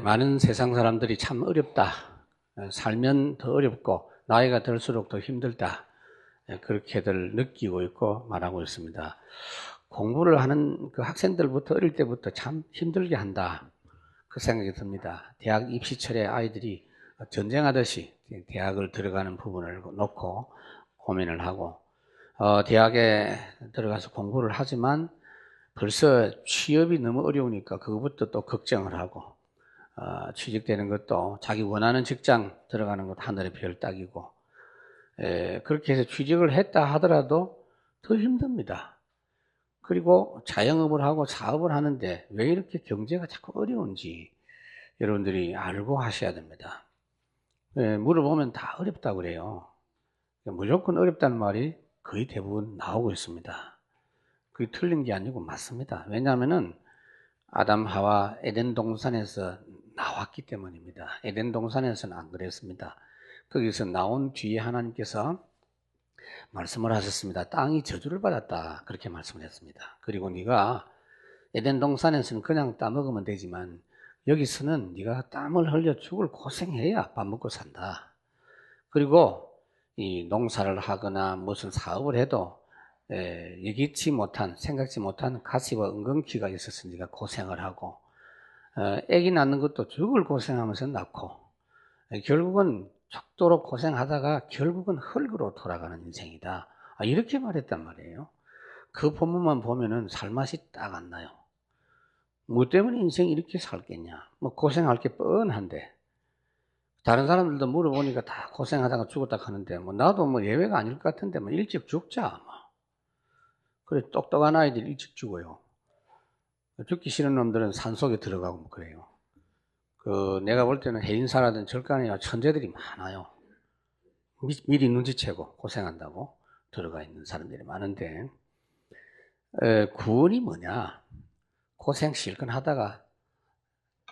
많은 세상 사람들이 참 어렵다. 살면 더 어렵고 나이가 들수록 더 힘들다. 그렇게들 느끼고 있고 말하고 있습니다. 공부를 하는 그 학생들부터 어릴 때부터 참 힘들게 한다. 그 생각이 듭니다. 대학 입시철에 아이들이 전쟁하듯이 대학을 들어가는 부분을 놓고 고민을 하고 대학에 들어가서 공부를 하지만 벌써 취업이 너무 어려우니까 그것부터 또 걱정을 하고 취직되는 것도 자기 원하는 직장 들어가는 것 하늘의 별 따기고 그렇게 해서 취직을 했다 하더라도 더 힘듭니다. 그리고 자영업을 하고 사업을 하는데 왜 이렇게 경제가 자꾸 어려운지 여러분들이 알고 하셔야 됩니다. 물어보면 다 어렵다고 그래요. 무조건 어렵다는 말이 거의 대부분 나오고 있습니다. 그게 틀린 게 아니고 맞습니다. 왜냐하면은 아담 하와 에덴 동산에서 나왔기 때문입니다. 에덴 동산에서는 안 그랬습니다. 거기서 나온 뒤에 하나님께서 말씀을 하셨습니다. 땅이 저주를 받았다. 그렇게 말씀을 했습니다. 그리고 네가 에덴 동산에서는 그냥 따먹으면 되지만 여기서는 네가 땀을 흘려 죽을 고생해야 밥 먹고 산다. 그리고 이 농사를 하거나 무슨 사업을 해도 예기치 못한, 생각지 못한 가시와 은근키가 있어서 네가 고생을 하고 아기 낳는 것도 죽을 고생하면서 낳고 결국은 죽도록 고생하다가 결국은 흙으로 돌아가는 인생이다. 이렇게 말했단 말이에요. 그 본문만 보면은 살맛이 딱 안 나요. 뭐 때문에 인생이 이렇게 살겠냐. 뭐 고생할 게 뻔한데 다른 사람들도 물어보니까 다 고생하다가 죽었다 하는데 뭐 나도 뭐 예외가 아닐 것 같은데 뭐 일찍 죽자. 뭐. 그래 똑똑한 아이들 일찍 죽어요. 죽기 싫은 놈들은 산속에 들어가고 뭐 그래요. 내가 볼 때는 해인사라든 절간에 천재들이 많아요. 미리 눈치채고 고생한다고 들어가 있는 사람들이 많은데 구원이 뭐냐? 고생 실컷 하다가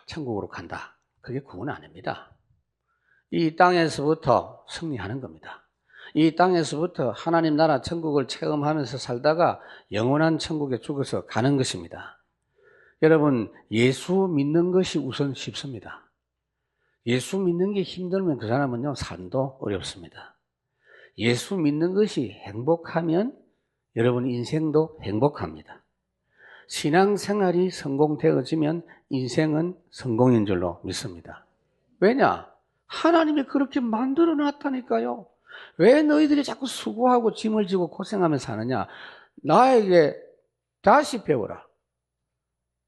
천국으로 간다. 그게 구원 아닙니다. 이 땅에서부터 승리하는 겁니다. 이 땅에서부터 하나님 나라 천국을 체험하면서 살다가 영원한 천국에 죽어서 가는 것입니다. 여러분, 예수 믿는 것이 우선 쉽습니다. 예수 믿는 게 힘들면 그 사람은요, 삶도 어렵습니다. 예수 믿는 것이 행복하면 여러분 인생도 행복합니다. 신앙생활이 성공되어지면 인생은 성공인 줄로 믿습니다. 왜냐? 하나님이 그렇게 만들어 놨다니까요. 왜 너희들이 자꾸 수고하고 짐을 지고 고생하면서 사느냐? 나에게 다시 배워라.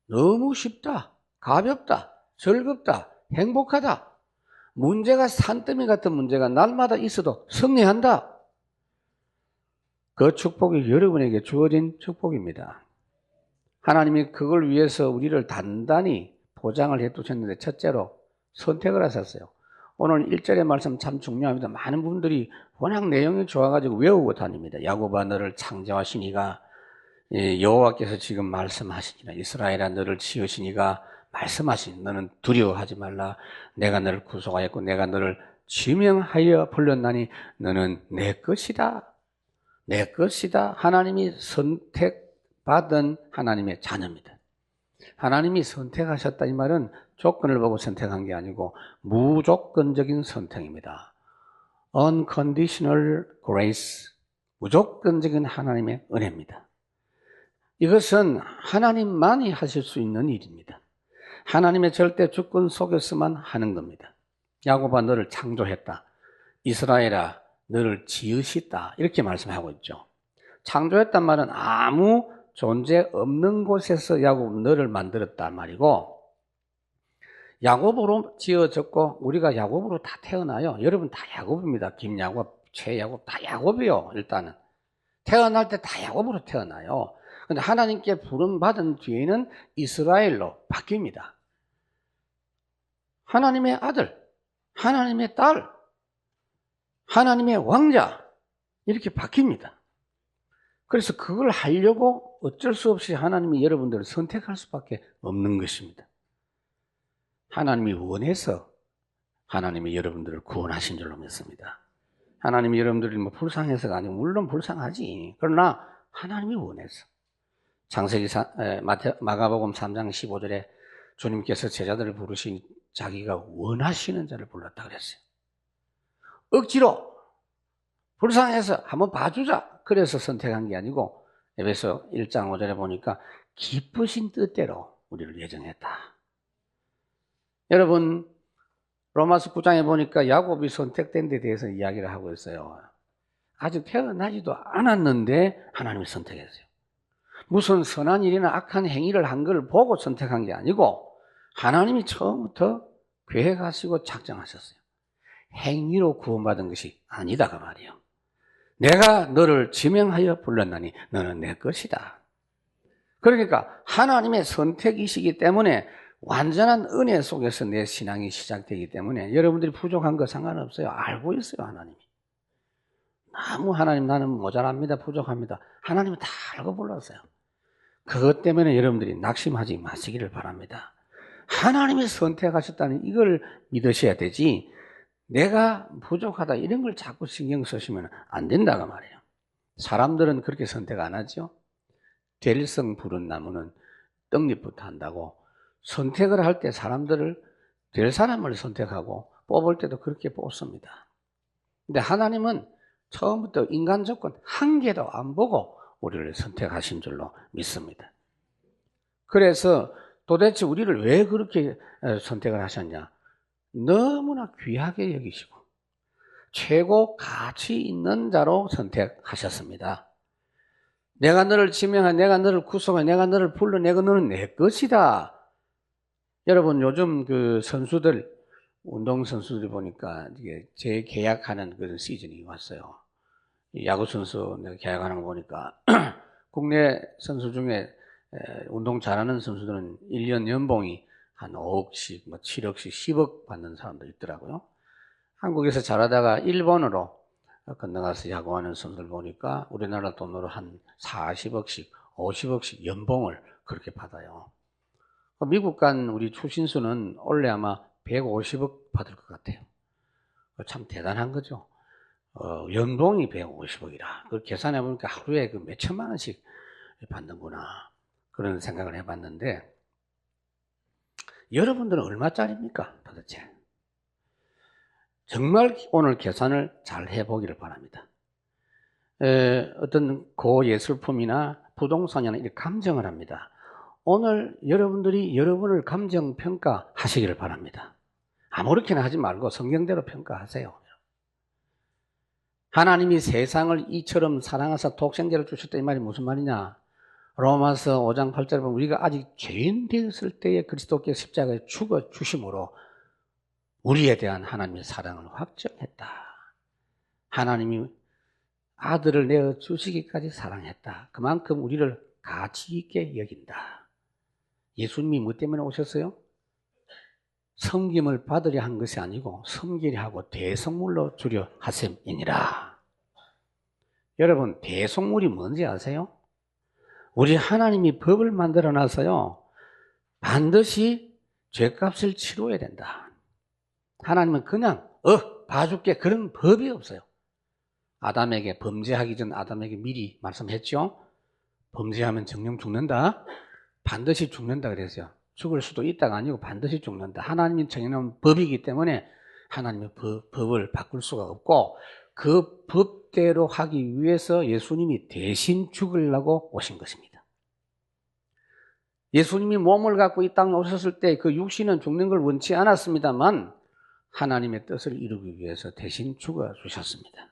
너무 쉽다, 가볍다, 즐겁다, 행복하다. 문제가 산더미 같은 문제가 날마다 있어도 승리한다. 그 축복이 여러분에게 주어진 축복입니다. 하나님이 그걸 위해서 우리를 단단히 보장을 해두셨는데 첫째로 선택을 하셨어요. 오늘 1절의 말씀 참 중요합니다. 많은 분들이 워낙 내용이 좋아가지고 외우고 다닙니다. 야곱아 너를 창조하신 이가 여호와께서 지금 말씀하시니라. 이스라엘아 너를 지으시니가 말씀하신 너는 두려워하지 말라. 내가 너를 구속하였고 내가 너를 지명하여 불렀나니 너는 내 것이다. 내 것이다. 하나님이 선택받은 하나님의 자녀입니다. 하나님이 선택하셨다 이 말은 조건을 보고 선택한 게 아니고 무조건적인 선택입니다. Unconditional grace, 무조건적인 하나님의 은혜입니다. 이것은 하나님만이 하실 수 있는 일입니다. 하나님의 절대 주권 속에서만 하는 겁니다. 야곱아 너를 창조했다. 이스라엘아 너를 지으시다. 이렇게 말씀하고 있죠. 창조했단 말은 아무 존재 없는 곳에서 야곱 너를 만들었단 말이고 야곱으로 지어졌고 우리가 야곱으로 다 태어나요. 여러분 다 야곱입니다. 김야곱, 최야곱 다 야곱이요. 일단은 태어날 때 다 야곱으로 태어나요. 근데 하나님께 부름받은 뒤에는 이스라엘로 바뀝니다. 하나님의 아들, 하나님의 딸, 하나님의 왕자 이렇게 바뀝니다. 그래서 그걸 하려고 어쩔 수 없이 하나님이 여러분들을 선택할 수밖에 없는 것입니다. 하나님이 원해서 하나님이 여러분들을 구원하신 줄로 믿습니다. 하나님이 여러분들이 뭐 불쌍해서가 아니고 물론 불쌍하지. 그러나 하나님이 원해서. 창세기 마가복음 3장 15절에 주님께서 제자들을 부르신 자기가 원하시는 자를 불렀다 그랬어요. 억지로 불쌍해서 한번 봐주자 그래서 선택한 게 아니고 에베소 1장 5절에 보니까 기쁘신 뜻대로 우리를 예정했다. 여러분 로마서 9장에 보니까 야곱이 선택된 데 대해서 이야기를 하고 있어요. 아직 태어나지도 않았는데 하나님이 선택했어요. 무슨 선한 일이나 악한 행위를 한 걸 보고 선택한 게 아니고 하나님이 처음부터 계획하시고 작정하셨어요. 행위로 구원받은 것이 아니다 그 말이에요. 내가 너를 지명하여 불렀나니 너는 내 것이다. 그러니까 하나님의 선택이시기 때문에 완전한 은혜 속에서 내 신앙이 시작되기 때문에 여러분들이 부족한 거 상관없어요. 알고 있어요 하나님이. 너무 하나님 나는 모자랍니다. 부족합니다. 하나님은 다 알고 불렀어요. 그것 때문에 여러분들이 낙심하지 마시기를 바랍니다. 하나님이 선택하셨다는 이걸 믿으셔야 되지 내가 부족하다 이런 걸 자꾸 신경 쓰시면 안 된다고 말이에요. 사람들은 그렇게 선택 안 하죠. 될성 부른 나무는 떡잎부터 한다고 선택을 할 때 사람들을 될 사람을 선택하고 뽑을 때도 그렇게 뽑습니다. 근데 하나님은 처음부터 인간 조건 한 개도 안 보고 우리를 선택하신 줄로 믿습니다. 그래서 도대체 우리를 왜 그렇게 선택을 하셨냐? 너무나 귀하게 여기시고 최고 가치 있는 자로 선택하셨습니다. 내가 너를 지명한, 내가 너를 구속한, 내가 너를 불러내고 너는 내 것이다. 여러분 요즘 그 선수들, 운동선수들 보니까 이게 재계약하는 그런 시즌이 왔어요. 야구선수 내가 계약하는 거 보니까 국내 선수 중에 운동 잘하는 선수들은 1년 연봉이 한 5억씩, 뭐 7억씩, 10억 받는 사람도 있더라고요. 한국에서 잘하다가 일본으로 건너가서 야구하는 선수들 보니까 우리나라 돈으로 한 40억씩, 50억씩 연봉을 그렇게 받아요. 미국 간 우리 추신수는 원래 아마 150억 받을 것 같아요. 참 대단한 거죠. 연봉이 150억이라. 그걸 계산해 보니까 하루에 그 몇 천만 원씩 받는구나. 그런 생각을 해봤는데, 여러분들은 얼마짜리입니까? 도대체? 정말 오늘 계산을 잘 해보기를 바랍니다. 어떤 고예술품이나 부동산이나 이렇게 감정을 합니다. 오늘 여러분들이 여러분을 감정 평가하시기를 바랍니다. 아무렇게나 하지 말고 성경대로 평가하세요. 하나님이 세상을 이처럼 사랑하사 독생자를 주셨다 이 말이 무슨 말이냐? 로마서 5장 8절에 보면 우리가 아직 죄인 되었을 때에 그리스도께서 십자가에 죽어 주심으로 우리에 대한 하나님의 사랑을 확정했다. 하나님이 아들을 내어 주시기까지 사랑했다. 그만큼 우리를 가치 있게 여긴다. 예수님이 뭐 때문에 오셨어요? 섬김을 받으려 한 것이 아니고 섬기려 하고 대속물로 주려 하셈이니라. 여러분 대속물이 뭔지 아세요? 우리 하나님이 법을 만들어 놔서요 반드시 죄값을 치러야 된다. 하나님은 그냥 봐줄게 그런 법이 없어요. 아담에게 범죄하기 전 아담에게 미리 말씀했죠. 범죄하면 정령 죽는다. 반드시 죽는다 그랬어요. 죽을 수도 있다가 아니고 반드시 죽는다. 하나님이 정해놓은 법이기 때문에 하나님의 법을 바꿀 수가 없고 그 법대로 하기 위해서 예수님이 대신 죽으려고 오신 것입니다. 예수님이 몸을 갖고 이 땅에 오셨을 때 그 육신은 죽는 걸 원치 않았습니다만 하나님의 뜻을 이루기 위해서 대신 죽어 주셨습니다.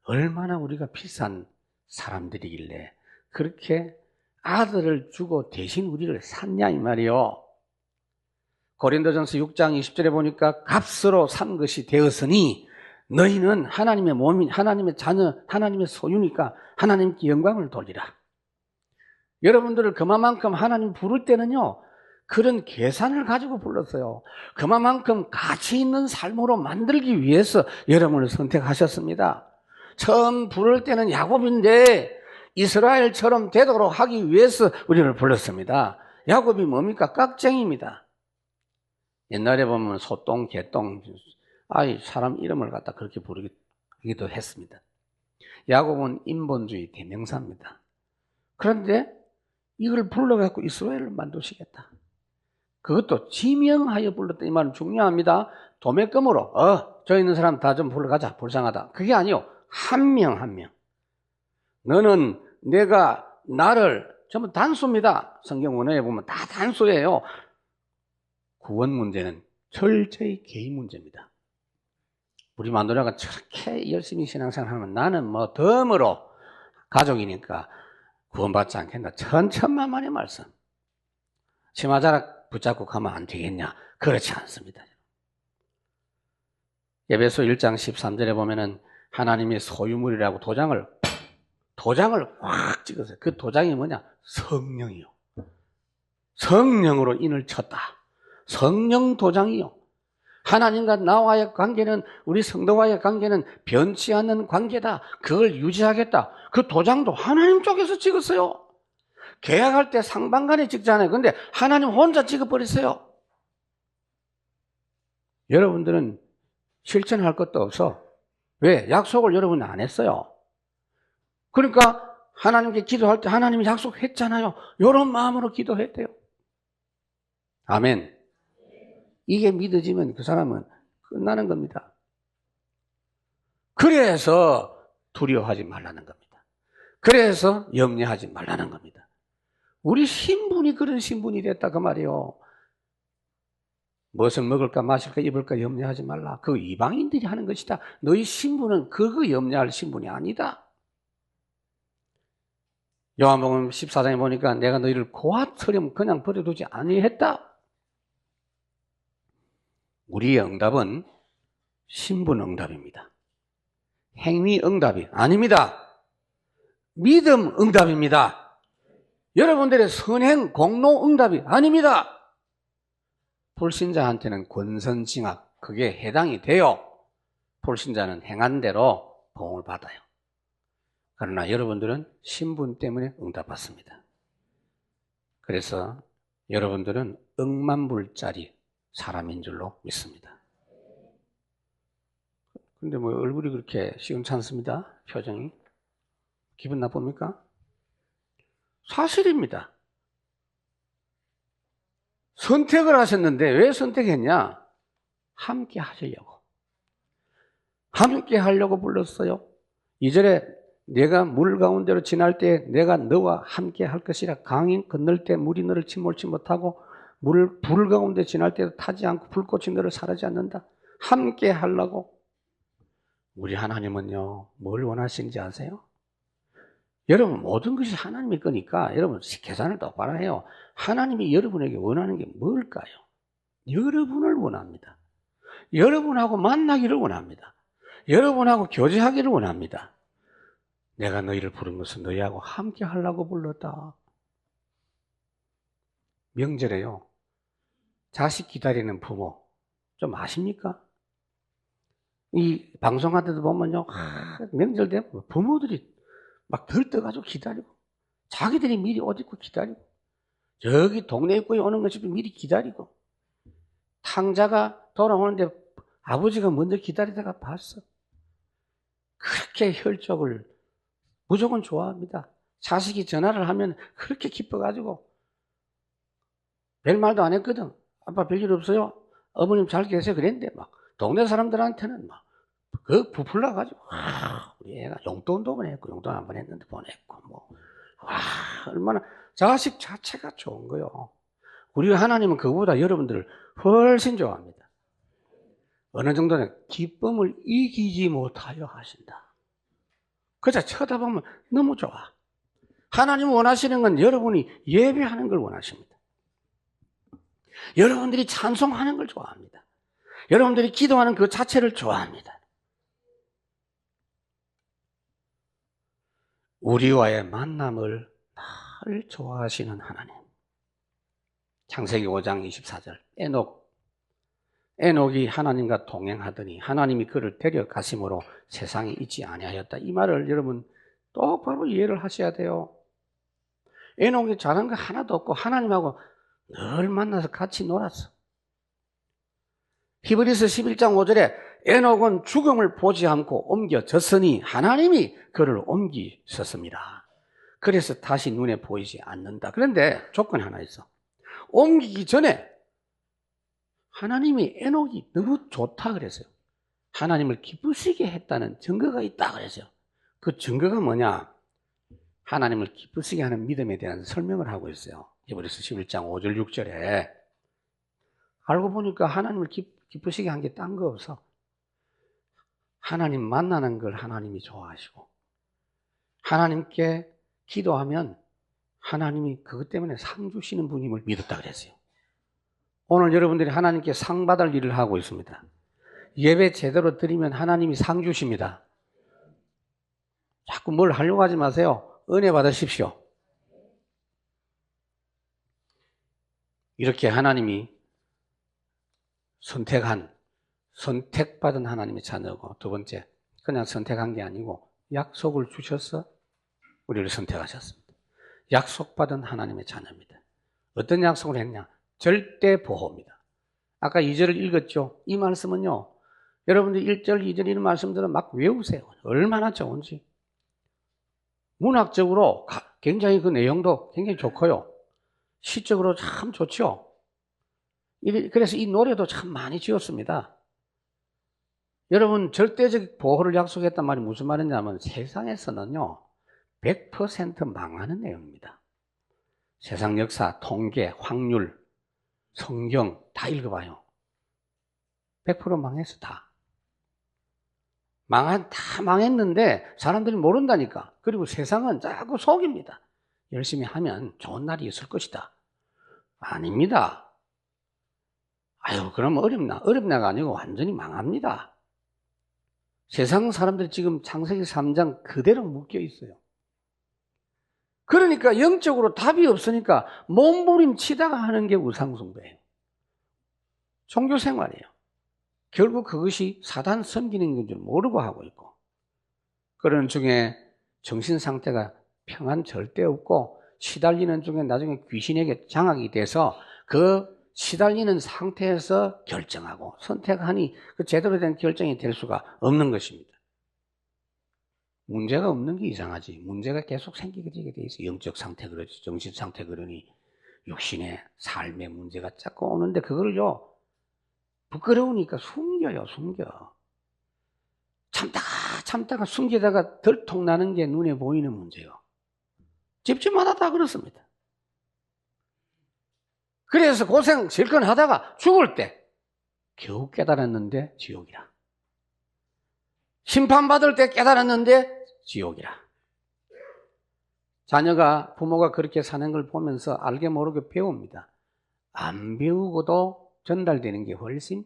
얼마나 우리가 비싼 사람들이길래 그렇게 아들을 주고 대신 우리를 샀냐 이 말이요. 고린도전서 6장 20절에 보니까 값으로 산 것이 되었으니 너희는 하나님의 몸인 하나님의 자녀 하나님의 소유니까 하나님께 영광을 돌리라. 여러분들을 그만큼 하나님 부를 때는요 그런 계산을 가지고 불렀어요. 그만큼 가치 있는 삶으로 만들기 위해서 여러분을 선택하셨습니다. 처음 부를 때는 야곱인데 이스라엘처럼 되도록 하기 위해서 우리를 불렀습니다. 야곱이 뭡니까? 깍쟁이입니다. 옛날에 보면 소똥, 개똥, 사람 이름을 갖다 그렇게 부르기도 했습니다. 야곱은 인본주의 대명사입니다. 그런데 이걸 불러갖고 이스라엘을 만드시겠다. 그것도 지명하여 불렀다. 이 말은 중요합니다. 도매금으로 저 있는 사람 다 좀 불러가자. 불쌍하다. 그게 아니요. 한 명 한 명. 너는 내가 나를 전부 단수입니다. 성경 원어에 보면 다 단수예요. 구원 문제는 철저히 개인 문제입니다. 우리 마누라가 저렇게 열심히 신앙생활하면 나는 뭐 덤으로 가족이니까 구원받지 않겠나. 천천만만의 말씀. 치마자락 붙잡고 가면 안 되겠냐. 그렇지 않습니다. 에베소 1장 13절에 보면은 하나님의 소유물이라고 도장을 확 찍었어요. 그 도장이 뭐냐? 성령이요. 성령으로 인을 쳤다. 성령 도장이요. 하나님과 나와의 관계는, 우리 성도와의 관계는 변치 않는 관계다. 그걸 유지하겠다. 그 도장도 하나님 쪽에서 찍었어요. 계약할 때 상반간에 찍잖아요. 근데 하나님 혼자 찍어버렸어요. 여러분들은 실천할 것도 없어. 왜? 약속을 여러분이 안 했어요. 그러니까 하나님께 기도할 때 하나님이 약속했잖아요. 이런 마음으로 기도해야 돼요. 아멘. 이게 믿어지면 그 사람은 끝나는 겁니다. 그래서 두려워하지 말라는 겁니다. 그래서 염려하지 말라는 겁니다. 우리 신분이 그런 신분이 됐다 그 말이에요. 무엇을 먹을까 마실까 입을까 염려하지 말라. 그거 이방인들이 하는 것이다. 너희 신분은 그거 염려할 신분이 아니다. 요한복음 14장에 보니까 내가 너희를 고아처럼 그냥 버려두지 아니했다. 우리의 응답은 신분 응답입니다. 행위 응답이 아닙니다. 믿음 응답입니다. 여러분들의 선행 공로 응답이 아닙니다. 불신자한테는 권선징악 그게 해당이 돼요. 불신자는 행한 대로 보응을 받아요. 그러나 여러분들은 신분 때문에 응답받습니다. 그래서 여러분들은 억만불짜리 사람인 줄로 믿습니다. 근데 뭐 얼굴이 그렇게 시원찮습니다. 표정이. 기분 나쁩니까? 사실입니다. 선택을 하셨는데 왜 선택했냐? 함께 하시려고. 함께 하려고 불렀어요. 2절에 내가 물 가운데로 지날 때 내가 너와 함께 할 것이라. 강이 건널 때 물이 너를 침몰치 못하고 불 가운데 지날 때도 타지 않고 불꽃이 너를 사르지 않는다. 함께 하려고. 우리 하나님은요, 뭘 원하시는지 아세요? 여러분 모든 것이 하나님의 거니까 여러분 계산을 똑바로 해요. 하나님이 여러분에게 원하는 게 뭘까요? 여러분을 원합니다. 여러분하고 만나기를 원합니다. 여러분하고 교제하기를 원합니다. 내가 너희를 부른 것은 너희하고 함께 하려고 불렀다. 명절에요, 자식 기다리는 부모 좀 아십니까? 이 방송할 때도 보면요, 명절 되면 부모들이 막 들떠가지고 기다리고, 자기들이 미리 옷 입고 기다리고, 저기 동네 입구에 오는 것이 미리 기다리고, 탕자가 돌아오는데 아버지가 먼저 기다리다가 봤어. 그렇게 혈족을 무조건 좋아합니다. 자식이 전화를 하면 그렇게 기뻐가지고 별 말도 안 했거든. 아빠 별일 없어요? 어머님 잘 계세요? 그랬는데 막 동네 사람들한테는 막 그 부풀러가지고 우리 애가 용돈도 보냈고 용돈 한 번 했는데 보냈고 뭐 얼마나 자식 자체가 좋은 거요. 우리 하나님은 그보다 여러분들을 훨씬 좋아합니다. 어느 정도는 기쁨을 이기지 못하여 하신다. 그저 쳐다보면 너무 좋아. 하나님 원하시는 건 여러분이 예배하는 걸 원하십니다. 여러분들이 찬송하는 걸 좋아합니다. 여러분들이 기도하는 그 자체를 좋아합니다. 우리와의 만남을 늘 좋아하시는 하나님. 창세기 5장 24절 에녹이 하나님과 동행하더니 하나님이 그를 데려가심으로 세상에 있지 아니하였다. 이 말을 여러분 똑바로 이해를 하셔야 돼요. 에녹이 잘한 거 하나도 없고 하나님하고 늘 만나서 같이 놀았어. 히브리서 11장 5절에 에녹은 죽음을 보지 않고 옮겨졌으니 하나님이 그를 옮기셨습니다. 그래서 다시 눈에 보이지 않는다. 그런데 조건이 하나 있어. 옮기기 전에 하나님이 에녹이 너무 좋다 그랬어요. 하나님을 기쁘시게 했다는 증거가 있다 그랬어요. 그 증거가 뭐냐? 하나님을 기쁘시게 하는 믿음에 대한 설명을 하고 있어요. 히브리서 11장 5절 6절에. 알고 보니까 하나님을 기쁘시게 한 게 딴 거 없어. 하나님 만나는 걸 하나님이 좋아하시고, 하나님께 기도하면 하나님이 그것 때문에 상 주시는 분임을 믿었다 그랬어요. 오늘 여러분들이 하나님께 상 받을 일을 하고 있습니다. 예배 제대로 드리면 하나님이 상 주십니다. 자꾸 뭘 하려고 하지 마세요. 은혜 받으십시오. 이렇게 하나님이 선택받은 하나님의 자녀고, 두 번째, 그냥 선택한 게 아니고 약속을 주셔서 우리를 선택하셨습니다. 약속받은 하나님의 자녀입니다. 어떤 약속을 했냐? 절대 보호입니다. 아까 2절을 읽었죠? 이 말씀은요, 여러분들 1절, 2절 이런 말씀들은 막 외우세요. 얼마나 좋은지. 문학적으로 굉장히 그 내용도 굉장히 좋고요. 시적으로 참 좋죠. 그래서 이 노래도 참 많이 지었습니다. 여러분, 절대적 보호를 약속했단 말이 무슨 말이냐면 세상에서는요, 100% 망하는 내용입니다. 세상 역사, 통계, 확률, 성경 다 읽어봐요. 100% 망했어, 다. 다 망했는데 사람들이 모른다니까. 그리고 세상은 자꾸 속입니다. 열심히 하면 좋은 날이 있을 것이다. 아닙니다. 아유, 그럼 어렵나가 아니고 완전히 망합니다. 세상 사람들이 지금 창세기 3장 그대로 묶여 있어요. 그러니까 영적으로 답이 없으니까 몸부림치다가 하는 게 우상숭배예요. 종교생활이에요. 결국 그것이 사단 섬기는 건 줄 모르고 하고 있고, 그런 중에 정신상태가 평안 절대 없고 시달리는 중에 나중에 귀신에게 장악이 돼서 그 시달리는 상태에서 결정하고 선택하니 그 제대로 된 결정이 될 수가 없는 것입니다. 문제가 없는 게 이상하지. 문제가 계속 생기게 돼 있어. 영적 상태 그러지, 정신 상태 그러니 육신의 삶의 문제가 자꾸 오는데 그걸요, 부끄러우니까 숨겨. 참다가 숨기다가 들통나는 게 눈에 보이는 문제요. 집집마다 다 그렇습니다. 그래서 고생 실컷 하다가 죽을 때 겨우 깨달았는데 지옥이라. 심판받을 때 깨달았는데 지옥이라. 자녀가, 부모가 그렇게 사는 걸 보면서 알게 모르게 배웁니다. 안 배우고도 전달되는 게 훨씬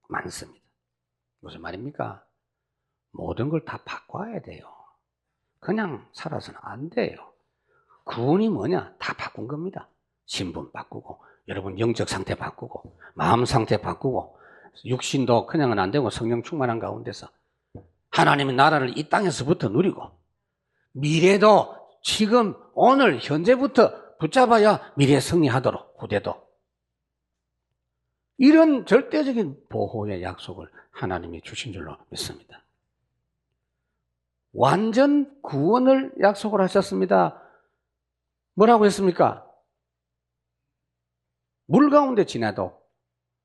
많습니다. 무슨 말입니까? 모든 걸 다 바꿔야 돼요. 그냥 살아서는 안 돼요. 구원이 뭐냐? 다 바꾼 겁니다. 신분 바꾸고, 여러분 영적 상태 바꾸고, 마음 상태 바꾸고, 육신도 그냥은 안 되고 성령 충만한 가운데서 하나님의 나라를 이 땅에서부터 누리고, 미래도 지금 오늘 현재부터 붙잡아야 미래에 승리하도록, 후대도. 이런 절대적인 보호의 약속을 하나님이 주신 줄로 믿습니다. 완전 구원을 약속을 하셨습니다. 뭐라고 했습니까? 물 가운데 지나도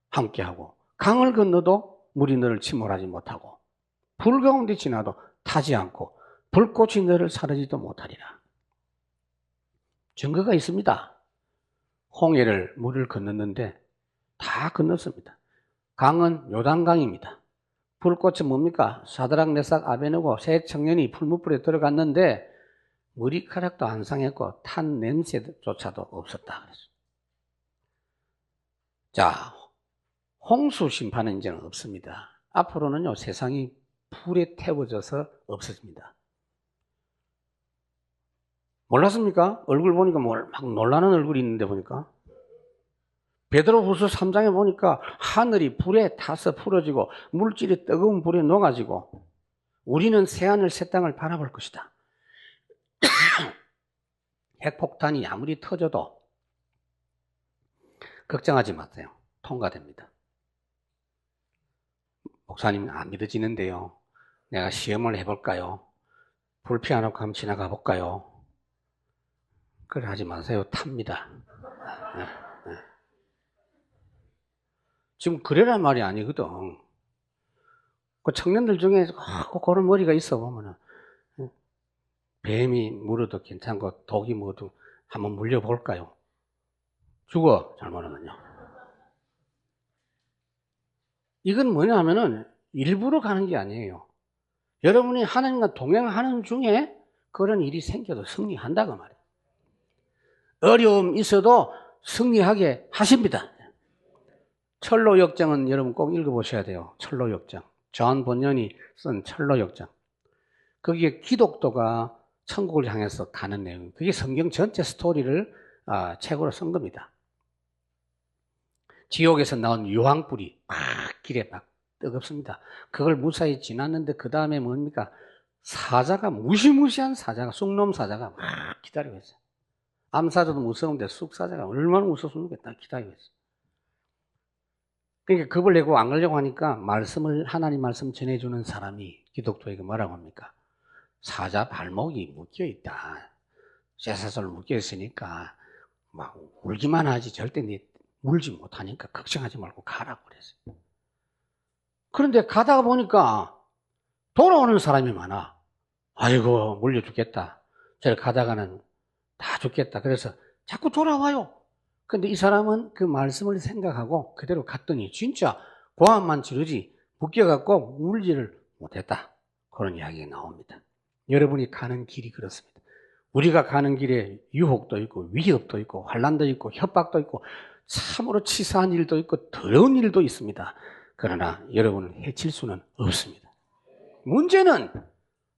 함께하고, 강을 건너도 물이 너를 침몰하지 못하고, 불 가운데 지나도 타지 않고, 불꽃이 너를 사르지도 못하리라. 증거가 있습니다. 홍해를 물을 건넜는데 다 건넜습니다. 강은 요단강입니다. 불꽃은 뭡니까? 사드락, 메삭, 아베느고 세 청년이 풀무불에 들어갔는데 머리카락도 안 상했고 탄 냄새조차도 없었다 그랬어요. 자, 홍수 심판은 이제는 없습니다. 앞으로는요, 세상이 불에 태워져서 없어집니다. 몰랐습니까? 얼굴 보니까 막 놀라는 얼굴이 있는데 보니까. 베드로후서 3장에 보니까 하늘이 불에 타서 풀어지고 물질이 뜨거운 불에 녹아지고 우리는 새하늘 새 땅을 바라볼 것이다. 핵폭탄이 아무리 터져도 걱정하지 마세요. 통과됩니다. 목사님, 안 믿어지는데요. 내가 시험을 해볼까요? 불 피워놓고 한번 지나가 볼까요? 그래 하지 마세요. 탑니다. 지금 그래란 말이 아니거든. 그 청년들 중에 그런 머리가 있어 보면은 뱀이 물어도 괜찮고 독이 뭐도 한번 물려볼까요? 죽어, 잘못하면요. 이건 뭐냐 하면은 일부러 가는 게 아니에요. 여러분이 하나님과 동행하는 중에 그런 일이 생겨도 승리한다고 말이에요. 어려움 있어도 승리하게 하십니다. 철로 역정은 여러분 꼭 읽어보셔야 돼요. 철로 역정. 존 번연이 쓴 철로 역정. 거기에 기독도가 천국을 향해서 가는 내용. 그게 성경 전체 스토리를 책으로 쓴 겁니다. 지옥에서 나온 유황불이 막 길에 막 뜨겁습니다. 그걸 무사히 지났는데 그 다음에 뭡니까? 사자가, 무시무시한 사자가, 쑥놈 사자가 막 기다리고 있어요. 암사자도 무서운데 쑥사자가 얼마나 무섭습니까? 딱 기다리고 있어요. 그러니까 겁을 내고 안 가려고 하니까 하나님 말씀 전해주는 사람이 기독교에게 뭐라고 합니까? 사자 발목이 묶여있다. 쇠사슬 묶여있으니까 막 울기만 하지 절대 물지 못하니까 걱정하지 말고 가라고 그랬어요. 그런데 가다가 보니까 돌아오는 사람이 많아. 아이고 물려 죽겠다. 저를 가다가는 다 죽겠다. 그래서 자꾸 돌아와요. 근데 이 사람은 그 말씀을 생각하고 그대로 갔더니 진짜 고함만 지르지 묶여갖고 물지를 못했다. 그런 이야기가 나옵니다. 여러분이 가는 길이 그렇습니다. 우리가 가는 길에 유혹도 있고 위협도 있고 환난도 있고 협박도 있고 참으로 치사한 일도 있고 더러운 일도 있습니다. 그러나 여러분을 해칠 수는 없습니다. 문제는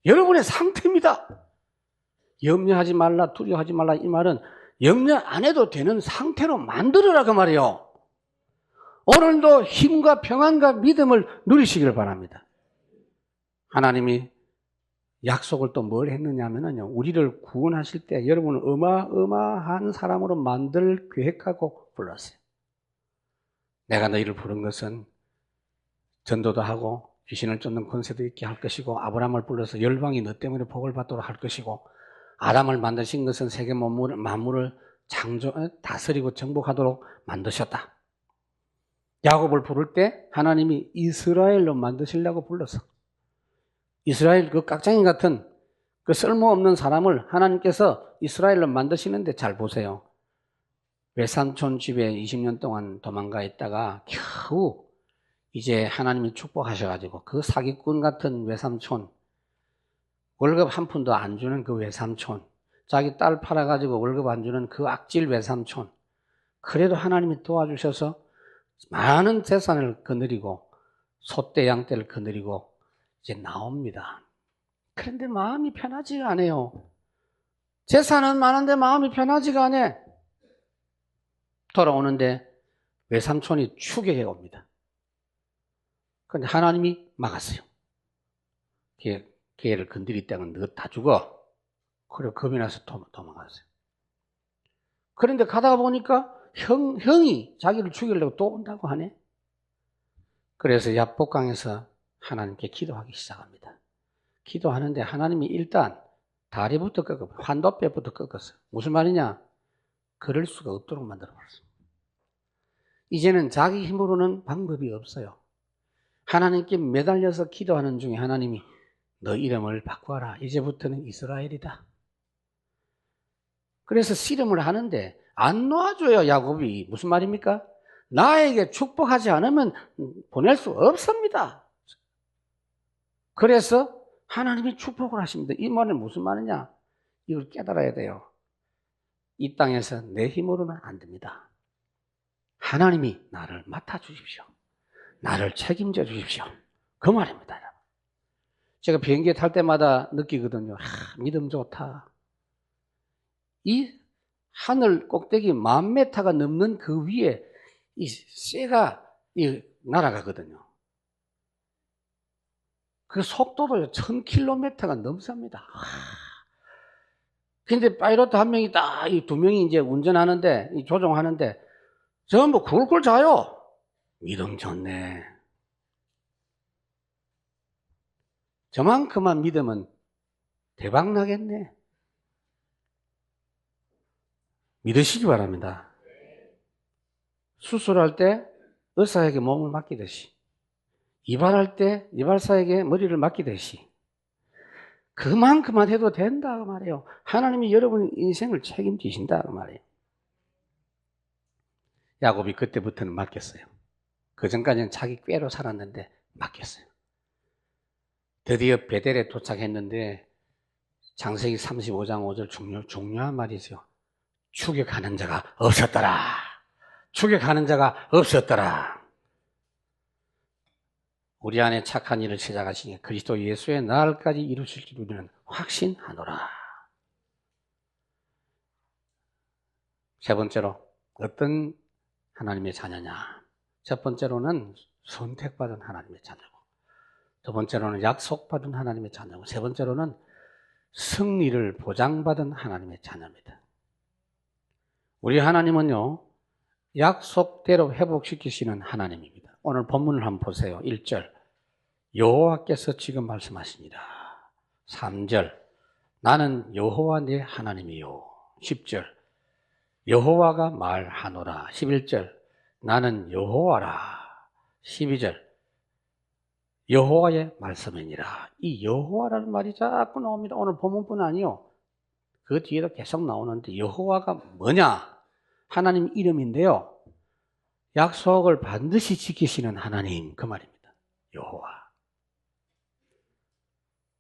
여러분의 상태입니다. 염려하지 말라, 두려워하지 말라 이 말은 염려 안 해도 되는 상태로 만들어라 그 말이에요. 오늘도 힘과 평안과 믿음을 누리시길 바랍니다. 하나님이 약속을 또 뭘 했느냐 하면요, 우리를 구원하실 때 여러분을 어마어마한 사람으로 만들 계획하고 불렀어요. 내가 너희를 부른 것은 전도도 하고 귀신을 쫓는 권세도 있게 할 것이고 아브라함을 불러서 열방이 너 때문에 복을 받도록 할 것이고 아담을 만드신 것은 세계 만물을 다스리고 정복하도록 만드셨다. 야곱을 부를 때 하나님이 이스라엘로 만드시려고 불렀어. 이스라엘 그 깍쟁이 같은 그 쓸모없는 사람을 하나님께서 이스라엘로 만드시는데 잘 보세요. 외삼촌 집에 20년 동안 도망가 있다가 겨우 이제 하나님이 축복하셔가지고 그 사기꾼 같은 외삼촌, 월급 한 푼도 안 주는 그 외삼촌, 자기 딸 팔아가지고 월급 안 주는 그 악질 외삼촌, 그래도 하나님이 도와주셔서 많은 재산을 거느리고 소떼 양떼를 거느리고 이제 나옵니다. 그런데 마음이 편하지가 않아요. 재산은 많은데 마음이 편하지가 않아. 돌아오는데 외삼촌이 추격해 옵니다. 그런데 하나님이 막았어요. 걔를 건드리다가 너 다 죽어. 그리고 겁이 나서 도망갔어요. 그런데 가다가 보니까 형이 자기를 죽이려고 또 온다고 하네. 그래서 야복강에서 하나님께 기도하기 시작합니다. 기도하는데 하나님이 일단 다리부터 꺾어, 환도뼈부터 꺾었어요. 무슨 말이냐? 그럴 수가 없도록 만들어버렸어요. 이제는 자기 힘으로는 방법이 없어요. 하나님께 매달려서 기도하는 중에 하나님이 너 이름을 바꿔라. 이제부터는 이스라엘이다. 그래서 씨름을 하는데 안 놓아줘요, 야곱이. 무슨 말입니까? 나에게 축복하지 않으면 보낼 수 없습니다. 그래서 하나님이 축복을 하십니다. 이 말은 무슨 말이냐? 이걸 깨달아야 돼요. 이 땅에서 내 힘으로는 안 됩니다. 하나님이 나를 맡아주십시오. 나를 책임져 주십시오. 그 말입니다. 제가 비행기 탈 때마다 느끼거든요. 믿음 좋다. 이 하늘 꼭대기 10,000m가 넘는 그 위에 이 쇠가 날아가거든요. 그 속도도 1000km가 넘습니다. 근데 파이로트 한 명이 딱, 이 두 명이 이제 운전하는데, 조종하는데, 전부 굴굴 자요. 믿음 좋네. 저만큼만 믿으면 대박 나겠네. 믿으시기 바랍니다. 수술할 때 의사에게 몸을 맡기듯이, 이발할 때 이발사에게 머리를 맡기듯이 그만큼만 해도 된다 그 말이에요. 하나님이 여러분 인생을 책임지신다 그 말이에요. 야곱이 그때부터는 맡겼어요. 그 전까지는 자기 꾀로 살았는데 맡겼어요. 드디어 베델에 도착했는데 창세기 35장 5절 중요한 말이죠. 추격하는 자가 없었더라. 추격하는 자가 없었더라. 우리 안에 착한 일을 시작하시니 그리스도 예수의 날까지 이루실 줄 우리는 확신하노라. 세 번째로 어떤 하나님의 자녀냐. 첫 번째로는 선택받은 하나님의 자녀고, 두 번째로는 약속받은 하나님의 자녀고, 세 번째로는 승리를 보장받은 하나님의 자녀입니다. 우리 하나님은요, 약속대로 회복시키시는 하나님입니다. 오늘 본문을 한번 보세요. 1절, 여호와께서 지금 말씀하십니다. 3절, 나는 여호와 네 하나님이요. 10절, 여호와가 말하노라. 11절, 나는 여호와라. 12절, 여호와의 말씀이니라. 이 여호와라는 말이 자꾸 나옵니다. 오늘 본문뿐 아니요, 그 뒤에도 계속 나오는데 여호와가 뭐냐? 하나님 이름인데요, 약속을 반드시 지키시는 하나님, 그 말입니다. 여호와.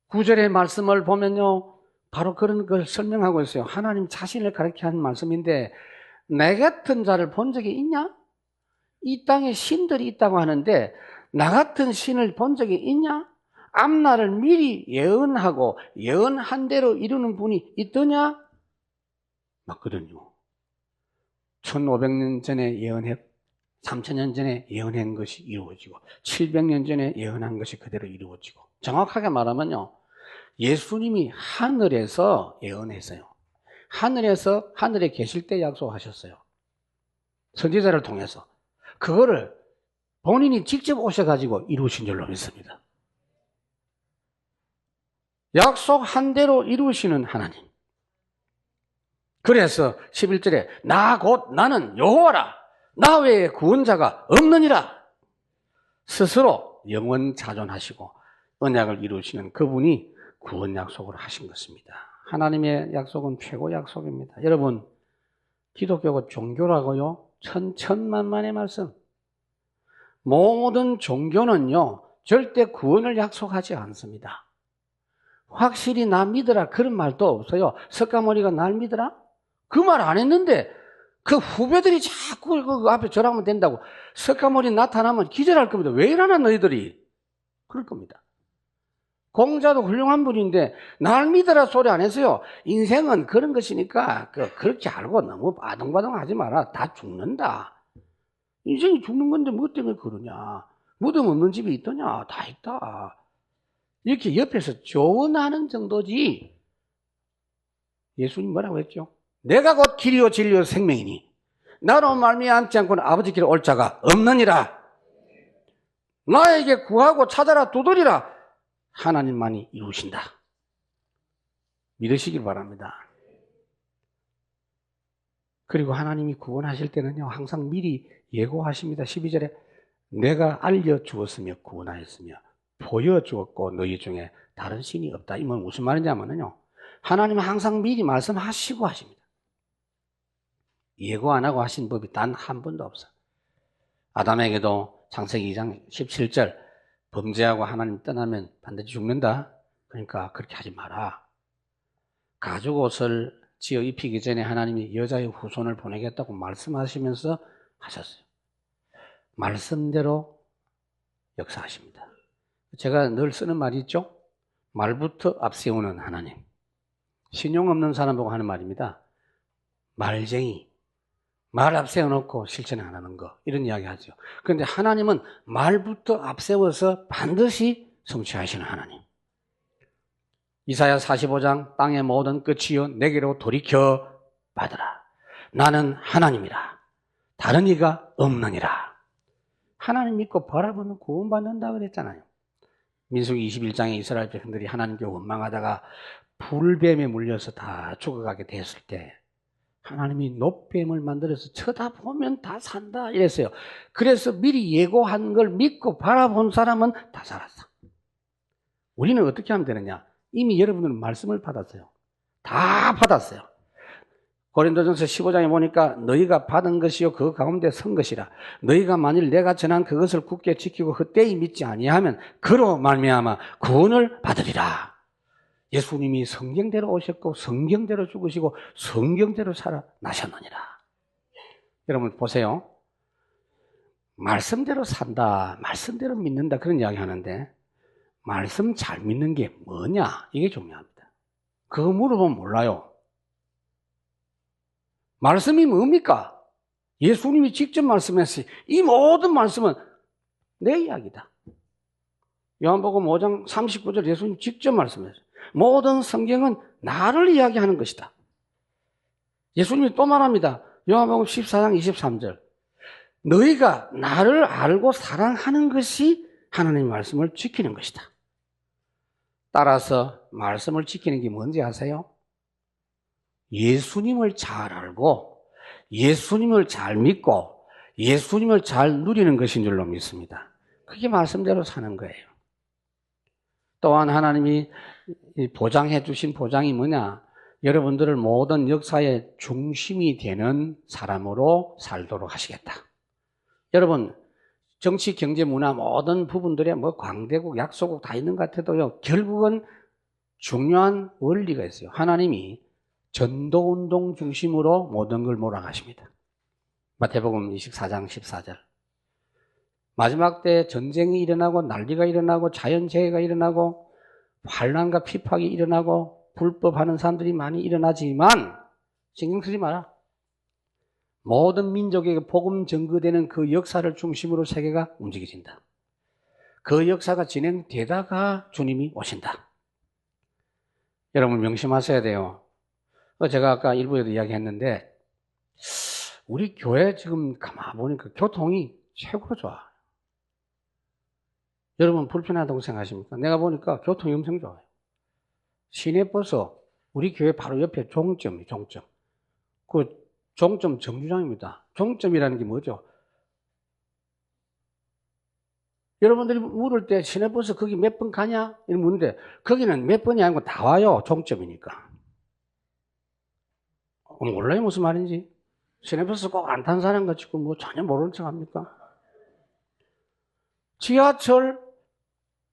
9절의 말씀을 보면요, 바로 그런 걸 설명하고 있어요. 하나님 자신을 가리켜 하는 말씀인데, 내 같은 자를 본 적이 있냐? 이 땅에 신들이 있다고 하는데 나 같은 신을 본 적이 있냐? 앞날을 미리 예언하고 예언한 대로 이루는 분이 있더냐? 맞거든요. 1500년 전에 예언했, 3000년 전에 예언한 것이 이루어지고 700년 전에 예언한 것이 그대로 이루어지고, 정확하게 말하면요, 예수님이 하늘에서 예언했어요. 하늘에 계실 때 약속하셨어요. 선지자를 통해서. 그거를 본인이 직접 오셔가지고 이루신 줄로 믿습니다. 약속한 대로 이루시는 하나님. 그래서 11절에 나 곧 나는 여호와라. 나 외에 구원자가 없느니라. 스스로 영원 자존하시고 언약을 이루시는 그분이 구원 약속을 하신 것입니다. 하나님의 약속은 최고 약속입니다. 여러분, 기독교가 종교라고요? 천만만의 말씀. 모든 종교는요, 절대 구원을 약속하지 않습니다. 확실히 나 믿으라 그런 말도 없어요. 석가모니가 날 믿으라? 그 말 안 했는데 그 후배들이 자꾸 그 앞에 절하면 된다고, 석가모니 나타나면 기절할 겁니다. 왜 이러나 너희들이? 그럴 겁니다. 공자도 훌륭한 분인데 날 믿으라 소리 안 했어요. 인생은 그런 것이니까 그렇게 알고 너무 바둥바둥 하지 마라. 다 죽는다. 인생이 죽는 건데 뭐 때문에 그러냐. 무덤 없는 집이 있더냐. 다 있다. 이렇게 옆에서 조언하는 정도지. 예수님 뭐라고 했죠? 내가 곧 길이요 진리요 생명이니 나로 말미암지 않고는 아버지께로 올 자가 없느니라. 나에게 구하고 찾아라 두드리라. 하나님만이 이루신다. 믿으시길 바랍니다. 그리고 하나님이 구원하실 때는요, 항상 미리 예고하십니다. 12절에 내가 알려주었으며 구원하였으며 보여주었고 너희 중에 다른 신이 없다. 이 말은 무슨 말인지 하면요, 하나님은 항상 미리 말씀하시고 하십니다. 예고 안 하고 하신 법이 단 한 번도 없어요. 아담에게도 창세기 2장 17절 범죄하고 하나님 떠나면 반드시 죽는다. 그러니까 그렇게 하지 마라. 가죽 옷을 지어 입히기 전에 하나님이 여자의 후손을 보내겠다고 말씀하시면서 하셨어요. 말씀대로 역사하십니다. 제가 늘 쓰는 말이 있죠? 말부터 앞세우는 하나님. 신용 없는 사람 보고 하는 말입니다. 말쟁이. 말 앞세워놓고 실천 안 하는 거, 이런 이야기 하죠. 그런데 하나님은 말부터 앞세워서 반드시 성취하시는 하나님. 이사야 45장 땅의 모든 끝이요 내게로 돌이켜 받으라. 나는 하나님이라. 다른 이가 없느니라. 하나님 믿고 바라보면 구원받는다 그랬잖아요. 민수기 21장에 이스라엘 백성들이 하나님께 원망하다가 불뱀에 물려서 다 죽어가게 됐을 때 하나님이 노뱀을 만들어서 쳐다보면 다 산다 이랬어요. 그래서 미리 예고한 걸 믿고 바라본 사람은 다 살았어. 우리는 어떻게 하면 되느냐? 이미 여러분들은 말씀을 받았어요. 다 받았어요. 고린도전서 15장에 보니까 너희가 받은 것이요 그 가운데 선 것이라. 너희가 만일 내가 전한 그것을 굳게 지키고 헛되이 믿지 아니하면 그로 말미암아 구원을 받으리라. 예수님이 성경대로 오셨고 성경대로 죽으시고 성경대로 살아나셨느니라. 여러분 보세요. 말씀대로 산다, 말씀대로 믿는다 그런 이야기 하는데 말씀 잘 믿는 게 뭐냐? 이게 중요합니다. 그거 물어보면 몰라요. 말씀이 뭡니까? 예수님이 직접 말씀했어요. 이 모든 말씀은 내 이야기다. 요한복음 5장 39절 예수님 직접 말씀했어요. 모든 성경은 나를 이야기하는 것이다. 예수님이 또 말합니다. 요한복음 14장 23절. 너희가 나를 알고 사랑하는 것이 하나님의 말씀을 지키는 것이다. 따라서 말씀을 지키는 게 뭔지 아세요? 예수님을 잘 알고 예수님을 잘 믿고 예수님을 잘 누리는 것인 줄로 믿습니다. 그게 말씀대로 사는 거예요. 또한 하나님이 보장해 주신 보장이 뭐냐? 여러분들을 모든 역사의 중심이 되는 사람으로 살도록 하시겠다. 여러분 정치, 경제, 문화 모든 부분들에 뭐 광대국, 약소국 다 있는 것 같아도요. 결국은 중요한 원리가 있어요. 하나님이 전도운동 중심으로 모든 걸 몰아가십니다. 마태복음 24장 14절. 마지막 때 전쟁이 일어나고 난리가 일어나고 자연재해가 일어나고 환난과 핍박이 일어나고 불법하는 사람들이 많이 일어나지만 신경 쓰지 마라. 모든 민족에게 복음 전거되는 그 역사를 중심으로 세계가 움직여진다. 그 역사가 진행되다가 주님이 오신다. 여러분 명심하셔야 돼요. 제가 아까 일부에도 이야기했는데 우리 교회 지금 가만 보니까 교통이 최고로 좋아. 여러분 불편하다고 생각하십니까? 내가 보니까 교통이 엄청 좋아요. 시내버스 우리 교회 바로 옆에 종점이 종점. 그 종점 정류장입니다. 종점이라는 게 뭐죠? 여러분들이 물을 때 시내버스 거기 몇 번 가냐? 이런 묻는데 거기는 몇 번이 아니고 다 와요. 종점이니까. 몰라요 무슨 말인지? 시내버스 꼭 안 탄 사람 같이고 뭐 전혀 모르는 척 합니까? 지하철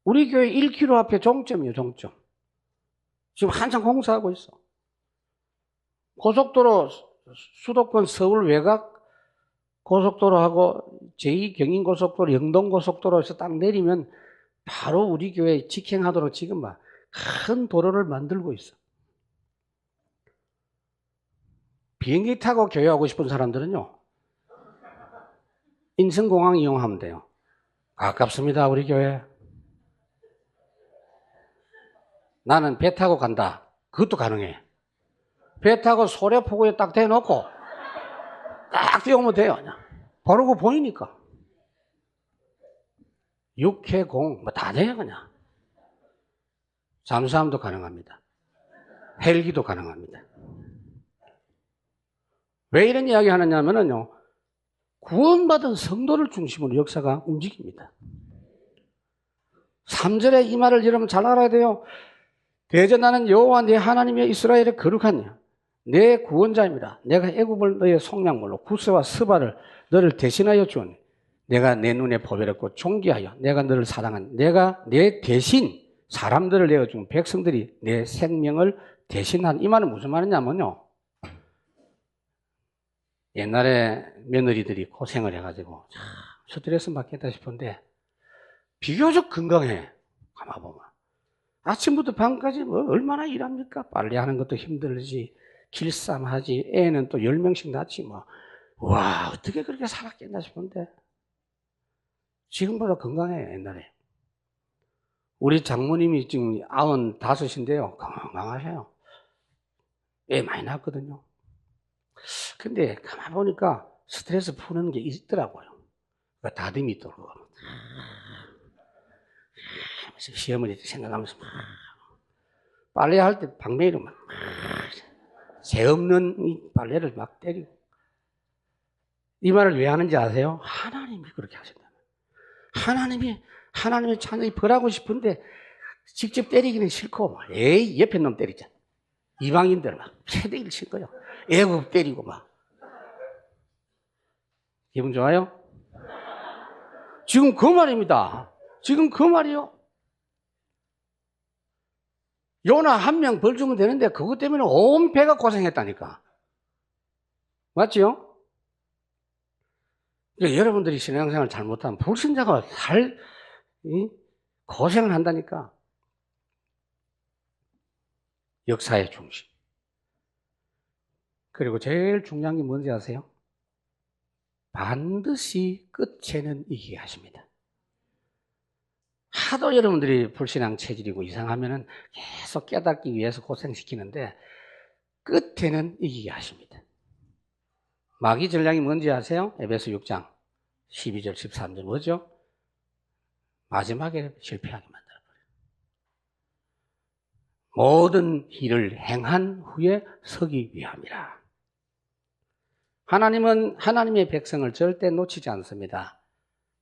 우리 교회 1km 앞에 종점이에요. 종점. 지금 한창 공사하고 있어. 고속도로 수도권 서울 외곽 고속도로하고 제2경인고속도로 영동고속도로에서 딱 내리면 바로 우리 교회 직행하도록 지금 막 큰 도로를 만들고 있어. 비행기 타고 교회 오고 싶은 사람들은요. 인천공항 이용하면 돼요. 가깝습니다. 우리 교회. 나는 배 타고 간다. 그것도 가능해. 배 타고 소래포구에 딱 대놓고 딱 뛰어오면 돼요. 그냥. 바로 그거 보이니까. 육해공 뭐 다 돼요. 그냥. 잠수함도 가능합니다. 헬기도 가능합니다. 왜 이런 이야기 하느냐면요. 구원받은 성도를 중심으로 역사가 움직입니다. 3절에 이 말을 여러분 잘 알아야 돼요. 대전하는 여호와 내 하나님의 이스라엘의 거룩한 내 구원자입니다. 내가 애굽을 너의 속량물로 구스와 스바를 너를 대신하여 주오니 내가 내 눈에 보배롭고 존귀하여 내가 너를 사랑한 내가 내 대신 사람들을 내어준 백성들이 내 생명을 대신한 이 말은 무슨 말이냐면요. 옛날에 며느리들이 고생을 해가지고 참 스트레스 받겠다 싶은데 비교적 건강해. 가만 보면 아침부터 밤까지 뭐 얼마나 일합니까? 빨래하는 것도 힘들지 길쌈하지 애는 또 10명씩 낳지 뭐. 와 어떻게 그렇게 살았겠나 싶은데 지금보다 건강해. 옛날에 우리 장모님이 지금 95인데요 건강하셔요. 애 많이 낳았거든요. 근데 가만 보니까 스트레스 푸는 게 있더라고요. 그러니까 다듬이 있더라고요. 시어머니 생각하면서 빨래할 때 방매이로 막 새 없는 이 빨래를 막 때리고. 이 말을 왜 하는지 아세요? 하나님이 그렇게 하신다. 하나님의 자녀이 벌하고 싶은데 직접 때리기는 싫고, 에이, 옆에 놈 때리자. 이방인들 막 패대기를 칠 거예요. 애국 때리고 막. 기분 좋아요? 지금 그 말입니다. 지금 그 말이요. 요나 한 명 벌 주면 되는데 그것 때문에 온 배가 고생했다니까. 맞지요? 여러분들이 신앙생활 잘못하면 불신자가 고생을 한다니까. 역사의 중심. 그리고 제일 중요한 게 뭔지 아세요? 반드시 끝에는 이기게 하십니다. 하도 여러분들이 불신앙 체질이고 이상하면은 계속 깨닫기 위해서 고생시키는데 끝에는 이기게 하십니다. 마귀 전략이 뭔지 아세요? 에베소 6장 12절 13절 뭐죠? 마지막에 실패하게 만들어버려요. 모든 일을 행한 후에 서기 위함이라. 하나님은 하나님의 백성을 절대 놓치지 않습니다.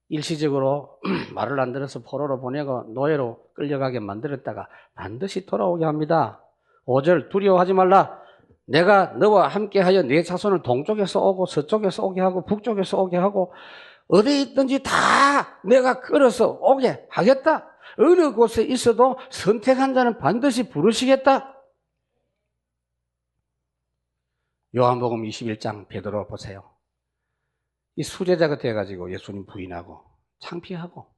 일시적으로 말을 안 들어서 포로로 보내고 노예로 끌려가게 만들었다가 반드시 돌아오게 합니다. 5절 두려워하지 말라. 내가 너와 함께하여 네 자손을 동쪽에서 오고 서쪽에서 오게 하고 북쪽에서 오게 하고 어디에 있든지 다 내가 끌어서 오게 하겠다. 어느 곳에 있어도 선택한 자는 반드시 부르시겠다. 요한복음 21장 베드로 보세요. 이 수제자가 돼가지고 예수님 부인하고 창피하고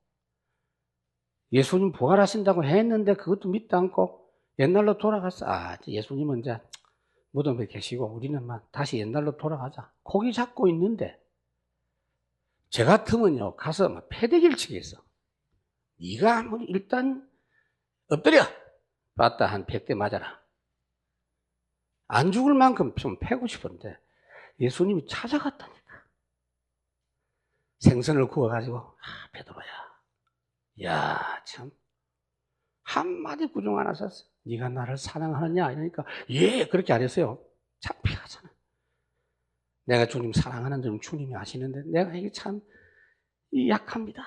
예수님 부활하신다고 했는데 그것도 믿지 않고 옛날로 돌아갔어. 예수님은 이제 무덤에 계시고 우리는 막 다시 옛날로 돌아가자. 고기 잡고 있는데 저 같으면요 가서 막 패대기를 치겠어. 네가 아무리 일단 엎드려. 맞다 한 100대 맞아라. 안 죽을 만큼 좀 패고 싶은데 예수님이 찾아갔다니까. 생선을 구워가지고 베드로야. 야 참 한마디 구중 안 하셨어. 네가 나를 사랑하느냐? 이러니까 예 그렇게 안 했어요. 창피하잖아. 내가 주님 사랑하는 줄 주님이 아시는데 내가 이게 참 약합니다.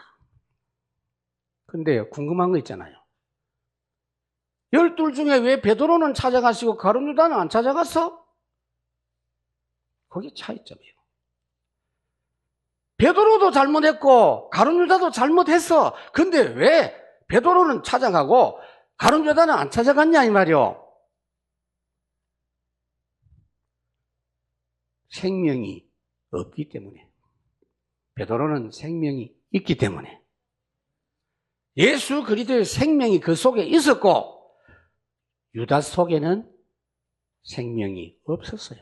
근데 궁금한 거 있잖아요. 12 중에 왜 베드로는 찾아가시고 가룟 유다는 안 찾아갔어? 그게 차이점이에요. 베드로도 잘못했고 가룟 유다도 잘못했어. 근데 왜 베드로는 찾아가고 가룟 유다는 안 찾아갔냐 이 말이요. 생명이 없기 때문에. 베드로는 생명이 있기 때문에. 예수 그리스도의 생명이 그 속에 있었고 유다 속에는 생명이 없었어요.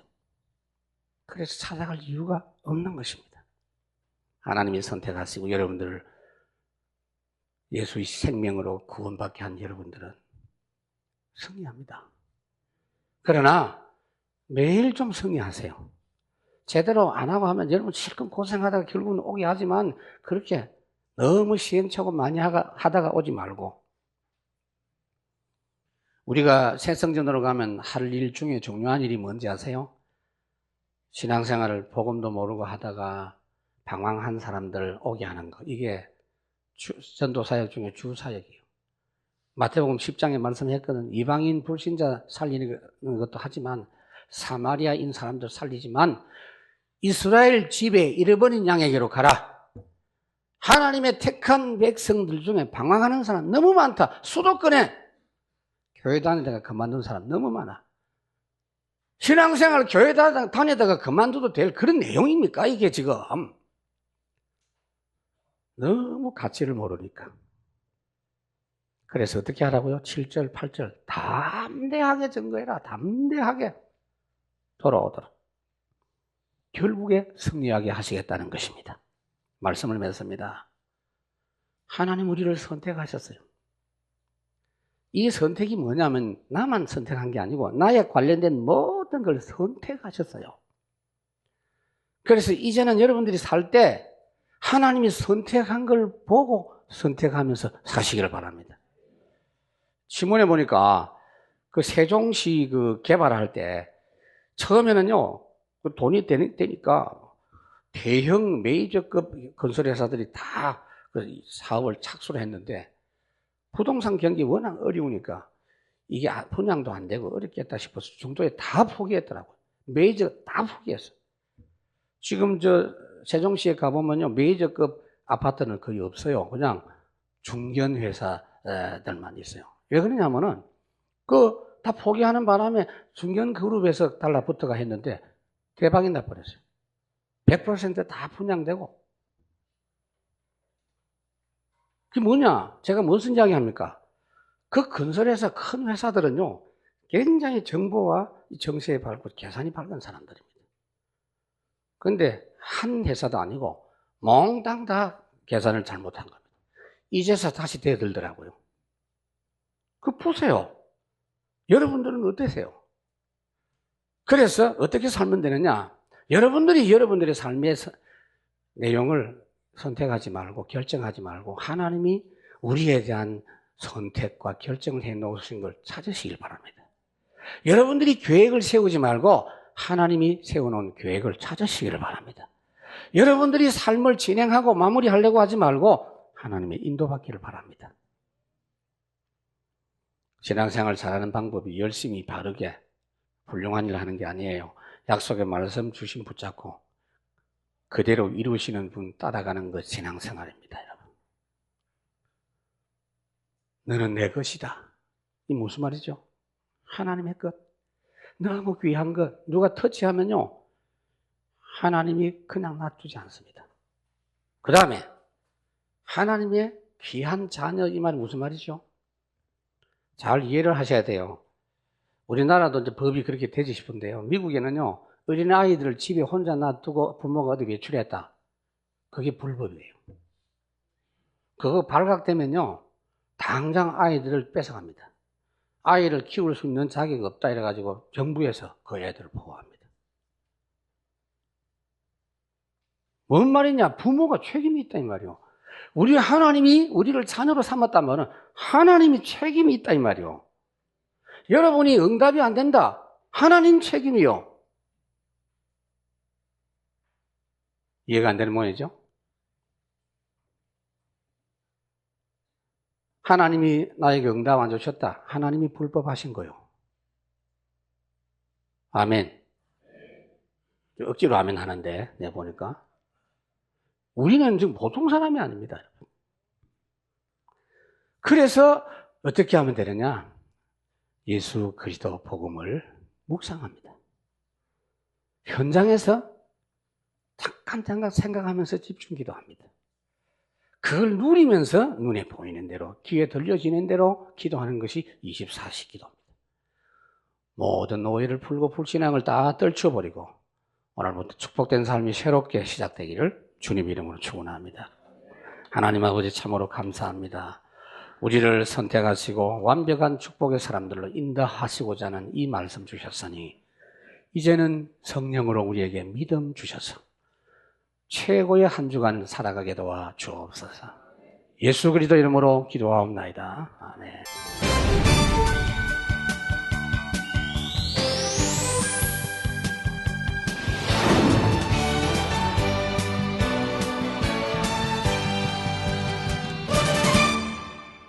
그래서 찾아갈 이유가 없는 것입니다. 하나님이 선택하시고 여러분들을 예수의 생명으로 구원받게 한 여러분들은 승리합니다. 그러나 매일 좀 승리하세요. 제대로 안 하고 하면 여러분 실컷 고생하다가 결국은 오게 하지만 그렇게 너무 시행착오 많이 하다가 오지 말고 우리가 새성전으로 가면 할 일 중에 중요한 일이 뭔지 아세요? 신앙생활을 복음도 모르고 하다가 방황한 사람들 오게 하는 거. 이게 전도사역 중에 주사역이에요. 마태복음 10장에 말씀했거든. 이방인 불신자 살리는 것도 하지만 사마리아인 사람들 살리지만 이스라엘 집에 잃어버린 양에게로 가라. 하나님의 택한 백성들 중에 방황하는 사람 너무 많다. 수도권에 교회 다니다가 그만둔 사람 너무 많아. 신앙생활 교회 다니다가 그만둬도 될 그런 내용입니까? 이게 지금. 너무 가치를 모르니까. 그래서 어떻게 하라고요? 7절, 8절. 담대하게 증거해라. 담대하게 돌아오도록. 결국에 승리하게 하시겠다는 것입니다. 말씀을 맺습니다. 하나님 우리를 선택하셨어요. 이 선택이 뭐냐면 나만 선택한 게 아니고 나에 관련된 모든 걸 선택하셨어요. 그래서 이제는 여러분들이 살 때 하나님이 선택한 걸 보고 선택하면서 사시기를 바랍니다. 신문에 보니까 그 세종시 그 개발할 때 처음에는요, 그 돈이 되니까 대형 메이저급 건설회사들이 다 그 사업을 착수를 했는데 부동산 경기 워낙 어려우니까 이게 분양도 안 되고 어렵겠다 싶어서 중도에 다 포기했더라고요. 메이저 다 포기했어요. 지금 세종시에 가보면요, 메이저급 아파트는 거의 없어요. 그냥 중견 회사들만 있어요. 왜 그러냐면은 다 포기하는 바람에 중견 그룹에서 달라붙어가 했는데 대박이 나버렸어요. 100% 분양되고. 그게 뭐냐? 제가 무슨 이야기 합니까? 그 건설회사 큰 회사들은요, 굉장히 정보와 정세에 밝고 계산이 밝은 사람들입니다. 그런데 한 회사도 아니고 몽땅 다 계산을 잘못한 겁니다. 이제서 다시 대들더라고요. 보세요. 여러분들은 어떠세요? 그래서 어떻게 살면 되느냐? 여러분들이 여러분들의 삶의 내용을 선택하지 말고 결정하지 말고 하나님이 우리에 대한 선택과 결정을 해 놓으신 걸 찾으시길 바랍니다. 여러분들이 계획을 세우지 말고 하나님이 세워놓은 계획을 찾으시기를 바랍니다. 여러분들이 삶을 진행하고 마무리하려고 하지 말고 하나님의 인도받기를 바랍니다. 신앙생활 잘하는 방법이 열심히 바르게 훌륭한 일을 하는 게 아니에요. 약속의 말씀 주심 붙잡고 그대로 이루시는 분 따라가는 것 신앙생활입니다, 여러분. 너는 내 것이다. 이 무슨 말이죠? 하나님의 것. 너무 귀한 것. 누가 터치하면요, 하나님이 그냥 놔두지 않습니다. 그 다음에 하나님의 귀한 자녀, 이 말이 무슨 말이죠? 잘 이해를 하셔야 돼요. 우리나라도 이제 법이 그렇게 되지 싶은데요. 미국에는요, 어린아이들을 집에 혼자 놔두고 부모가 어디 외출했다. 그게 불법이에요. 그거 발각되면요, 당장 아이들을 뺏어갑니다. 아이를 키울 수 있는 자격이 없다 이래가지고 정부에서 그 애들을 보호합니다. 뭔 말이냐? 부모가 책임이 있다 이 말이요. 우리 하나님이 우리를 자녀로 삼았다면 하나님이 책임이 있다 이 말이요. 여러분이 응답이 안 된다. 하나님 책임이요. 이해가 안 되는 모양이죠? 하나님이 나에게 응답 안 주셨다. 하나님이 불법하신 거요. 아멘. 억지로 아멘 하는데, 내가 보니까. 우리는 지금 보통 사람이 아닙니다. 그래서 어떻게 하면 되느냐? 예수 그리스도 복음을 묵상합니다. 현장에서 잠깐 생각하면서 집중 기도합니다. 그걸 누리면서 눈에 보이는 대로, 귀에 들려지는 대로 기도하는 것이 24시 기도입니다. 모든 오해를 풀고 불신앙을 다 떨쳐버리고 오늘부터 축복된 삶이 새롭게 시작되기를 주님 이름으로 축원합니다. 하나님 아버지 참으로 감사합니다. 우리를 선택하시고 완벽한 축복의 사람들로 인도하시고자 하는 이 말씀 주셨으니 이제는 성령으로 우리에게 믿음 주셔서 최고의 한 주간 살아가게 도와 주옵소서. 예수 그리스도 이름으로 기도하옵나이다. 아멘.